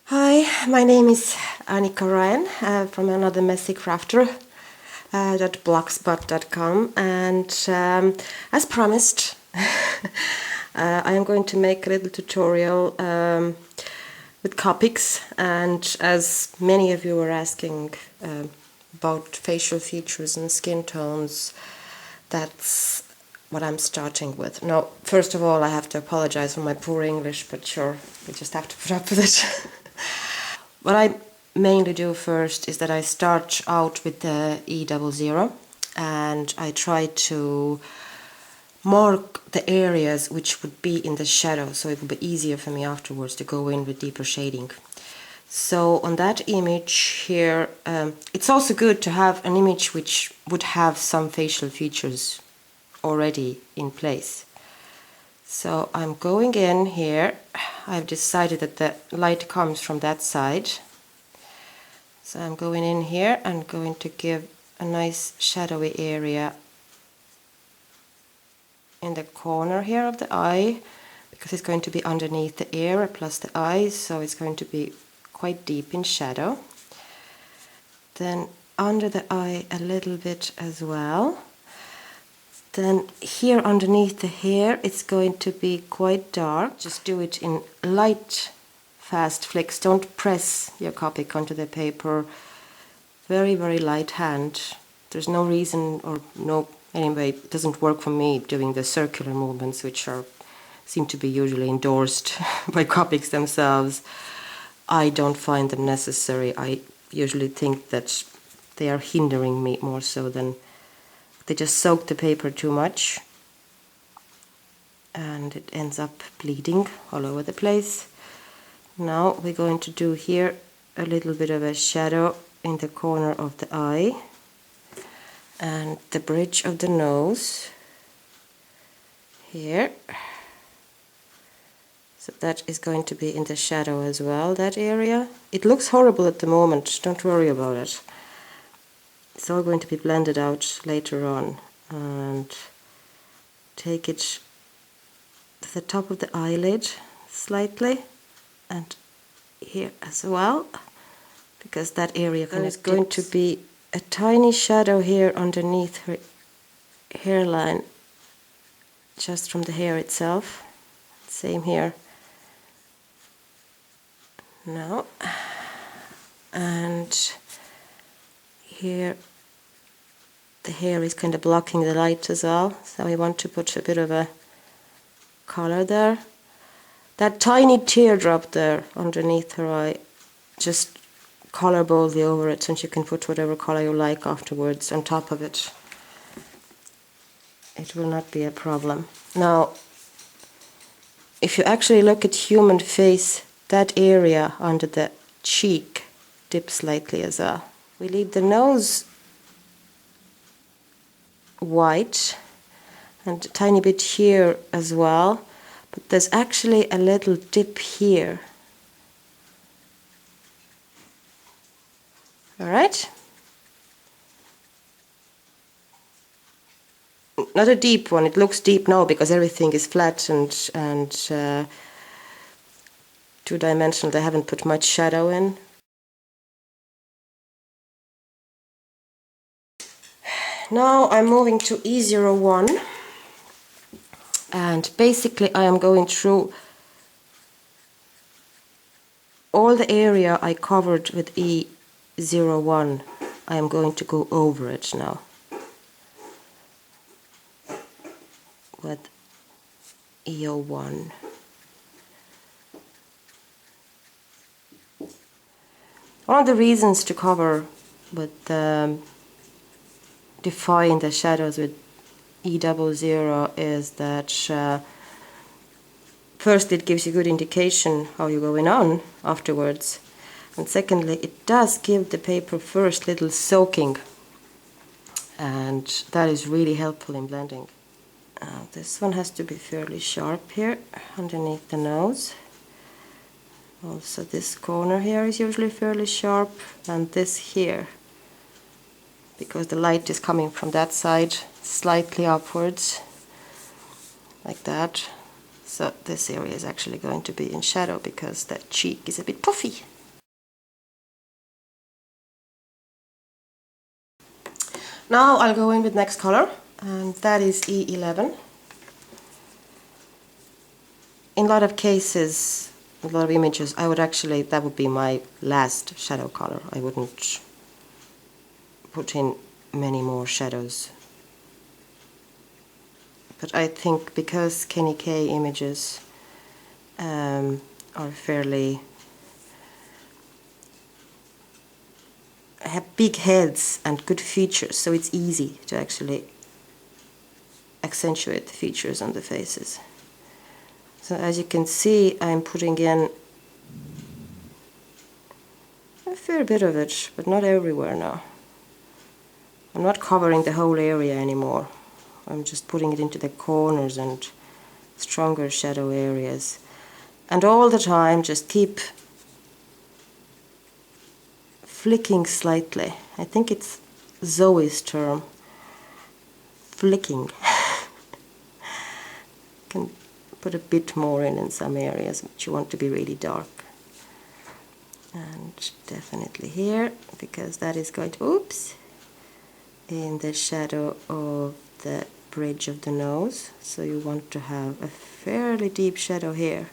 Hi, my name is Annika Ryan from another messy crafter .blogspot.com, and as promised I am going to make a little tutorial with Copics, and as many of you were asking about facial features and skin tones, that's what I'm starting with. Now, first of all, I have to apologize for my poor English, but sure, we just have to put up with it. What I mainly do first is that I start out with the E00 and I try to mark the areas which would be in the shadow, so it would be easier for me afterwards to go in with deeper shading. So on that image here, it's also good to have an image which would have some facial features already in place. So I'm going in here. I've decided that the light comes from that side. So I'm going in here and going to give a nice shadowy area in the corner here of the eye, because it's going to be underneath the ear plus the eyes, so it's going to be quite deep in shadow. Then under the eye a little bit as well. Then here underneath the hair it's going to be quite dark. Just do it in light, fast flicks. Don't press your Copic onto the paper. Very, very light hand. There's no reason, or no, anyway, it doesn't work for me doing the circular movements, which seem to be usually endorsed by Copics themselves. I don't find them necessary. I usually think that they are hindering me more so than they just soak the paper too much and it ends up bleeding all over the place. Now we're going to do here a little bit of a shadow in the corner of the eye and the bridge of the nose here. So that is going to be in the shadow as well, that area. It looks horrible at the moment, don't worry about it. It's all going to be blended out later on. And take it to the top of the eyelid slightly, and here as well, because that area is going to be a tiny shadow here underneath her hairline, just from the hair itself. Same here. Now, and here the hair is kind of blocking the light as well, so we want to put a bit of a color there. That tiny teardrop there underneath her eye, just color boldly over it, since you can put whatever color you like afterwards on top of it. It will not be a problem. Now, if you actually look at human face, that area under the cheek dips slightly as well. We leave the nose white and a tiny bit here as well, but there's actually a little dip here. Alright? Not a deep one. It looks deep now because everything is flat and two-dimensional. They haven't put much shadow in. Now I'm moving to E01, and basically I am going through all the area I covered with E01. I am going to go over it now with E01. One of the reasons to cover with define the shadows with E00 is that first it gives you good indication how you're going on afterwards, and secondly it does give the paper first little soaking, and that is really helpful in blending. This one has to be fairly sharp here underneath the nose. Also this corner here is usually fairly sharp, and this here, because the light is coming from that side, slightly upwards, like that. So this area is actually going to be in shadow because that cheek is a bit puffy. Now I'll go in with next color, and that is E11. In a lot of cases, a lot of images, I would actually, that would be my last shadow color. I wouldn't put in many more shadows. But I think because Kenny K images are fairly, have big heads and good features, so it's easy to actually accentuate the features on the faces. So as you can see, I'm putting in a fair bit of it, but not everywhere now. I'm not covering the whole area anymore. I'm just putting it into the corners and stronger shadow areas. And all the time just keep flicking slightly. I think it's Zoe's term. Flicking. Can put a bit more in some areas which you want to be really dark. And definitely here, because that is going to, oops, in the shadow of the bridge of the nose. So you want to have a fairly deep shadow here.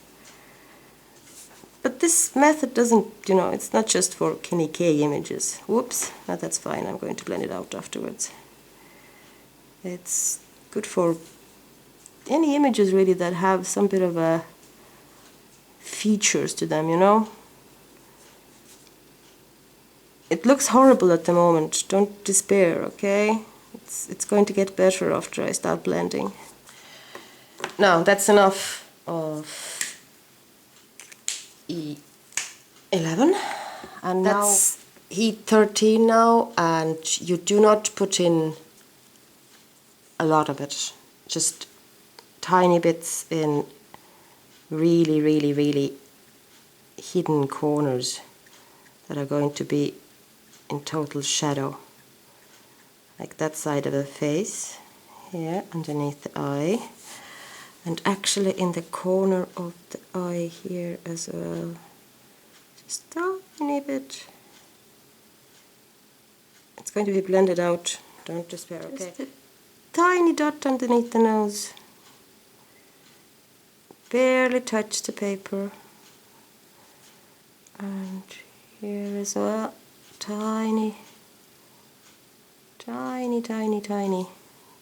But this method doesn't, you know, it's not just for Kenny K images. Whoops, no, that's fine, I'm going to blend it out afterwards. It's good for any images really that have some bit of a features to them, you know. It looks horrible at the moment, don't despair, okay? It's going to get better after I start blending. Now, that's enough of E11, and that's E13 now, and you do not put in a lot of it, just tiny bits in really, really, really hidden corners that are going to be in total shadow, like that side of the face here underneath the eye, and actually in the corner of the eye here as well, just a tiny bit. It's going to be blended out, don't despair, okay? Just a tiny dot underneath the nose, barely touch the paper, and here as well, tiny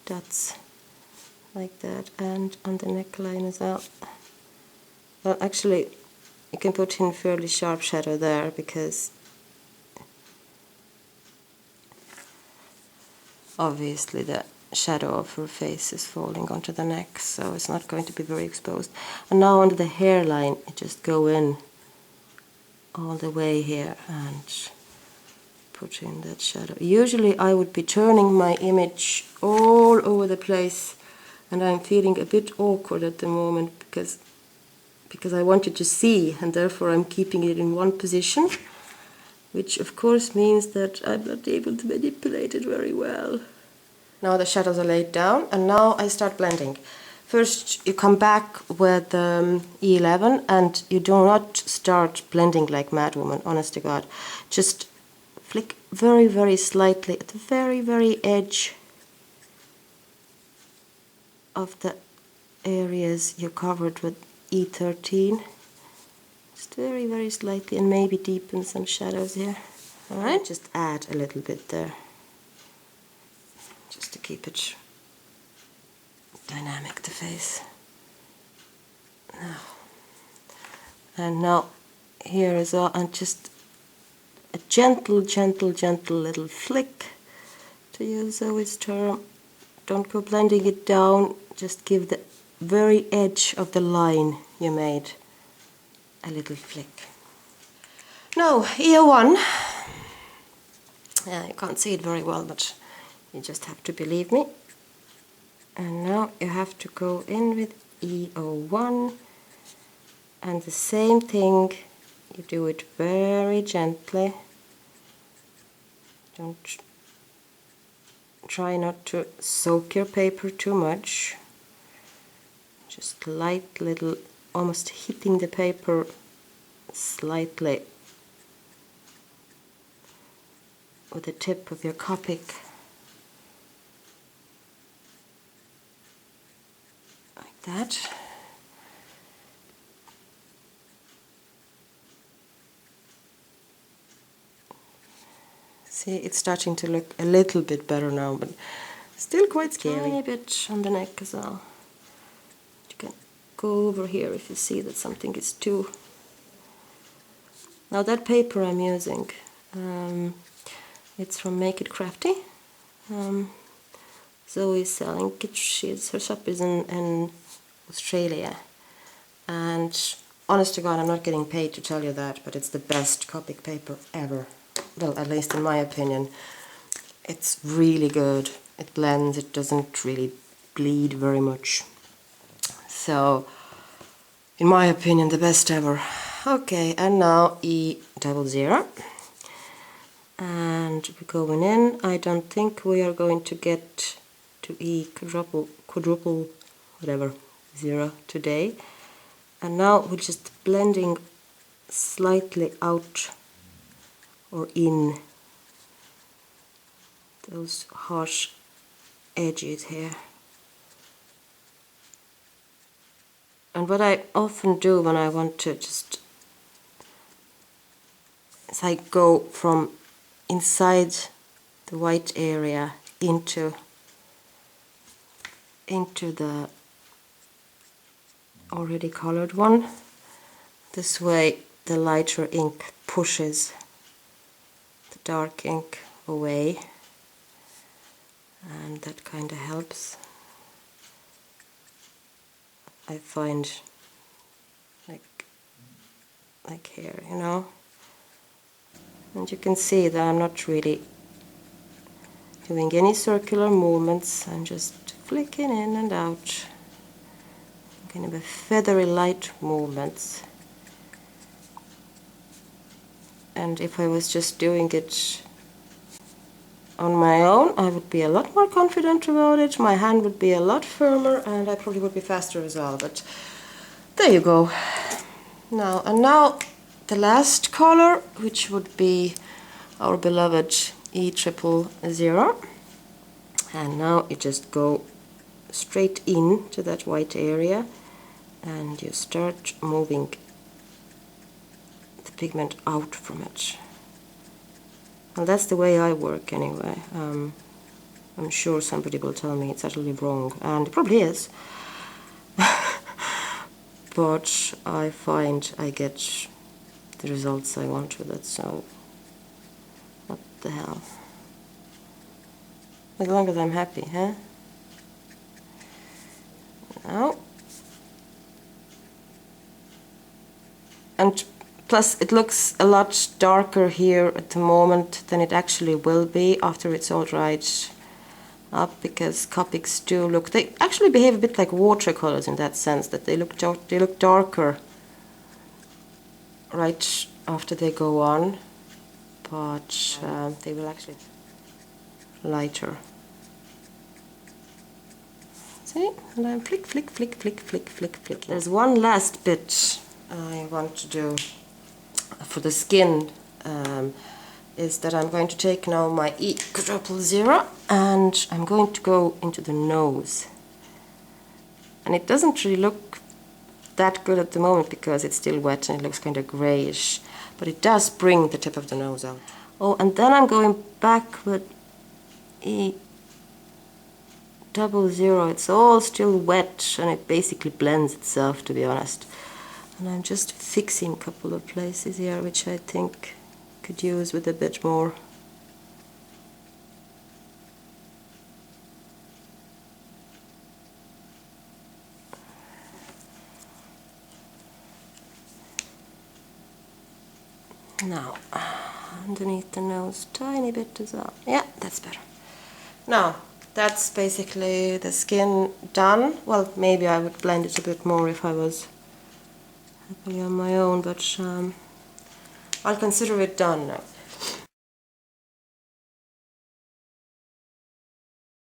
dots like that, and on the neckline as well. Well, actually you can put in fairly sharp shadow there because obviously the shadow of her face is falling onto the neck, so it's not going to be very exposed. And now under the hairline, you just go in all the way here and put in that shadow. Usually I would be turning my image all over the place, and I'm feeling a bit awkward at the moment because I want you to see, and therefore I'm keeping it in one position, which of course means that I'm not able to manipulate it very well. Now the shadows are laid down, and now I start blending. First you come back with E11, and you do not start blending like madwoman, honest to God. Just flick very, very slightly at the very, very edge of the areas you covered with E13. Just very, very slightly, and maybe deepen some shadows here. Alright, just add a little bit there, just to keep it dynamic, the face. Now, and now here as well, and just a gentle little flick, to use Zoe's term. Don't go blending it down, just give the very edge of the line you made a little flick. Now, E01. Yeah, you can't see it very well, but you just have to believe me. And now you have to go in with E01, and the same thing, you do it very gently. Don't try not to soak your paper too much. Just light little, almost hitting the paper slightly with the tip of your Copic. that. See, it's starting to look a little bit better now, but still quite scary. Tiny bit on the neck as well. You can go over here if you see that something is too... Now that paper I'm using, it's from Make It Crafty. Zoe is selling it. Her shop is in Australia. And honest to God, I'm not getting paid to tell you that, but it's the best Copic paper ever. Well, at least in my opinion. It's really good. It blends, it doesn't really bleed very much. So, in my opinion, the best ever. Okay, and now E00. And we're going in. I don't think we are going to get to E quadruple, whatever, 0 today. And now we're just blending slightly out or in those harsh edges here. And what I often do when I want to just, is I go from inside the white area into the already colored one. This way the lighter ink pushes the dark ink away, and that kind of helps. I find, like here, you know. And you can see that I'm not really doing any circular movements. I'm just flicking in and out, kind of a feathery light movements. And if I was just doing it on my own, I would be a lot more confident about it. My hand would be a lot firmer, and I probably would be faster as well. But there you go. Now the last color, which would be our beloved E000. And now you just go straight in to that white area, and you start moving the pigment out from it. Well, that's the way I work anyway. I'm sure somebody will tell me it's utterly wrong, and it probably is. But I find I get the results I want with it, so what the hell. As long as I'm happy, huh? Now. And plus it looks a lot darker here at the moment than it actually will be after it's all dried up, because Copics do look, they actually behave a bit like watercolors in that sense, that they look darker right after they go on, but they will actually lighter. See? And I'm flick, flick, flick, flick, flick, flick, flick. There's one last bit I want to do for the skin, is that I'm going to take now my E000 and I'm going to go into the nose. And it doesn't really look that good at the moment because it's still wet and it looks kind of grayish, but it does bring the tip of the nose out. Oh, and then I'm going back with E00. It's all still wet and it basically blends itself, to be honest. And I'm just fixing a couple of places here which I think could use with a bit more. Now, underneath the nose, tiny bit as well. Yeah, that's better. Now, that's basically the skin done. Well, maybe I would blend it a bit more if I was happily on my own, but I'll consider it done now.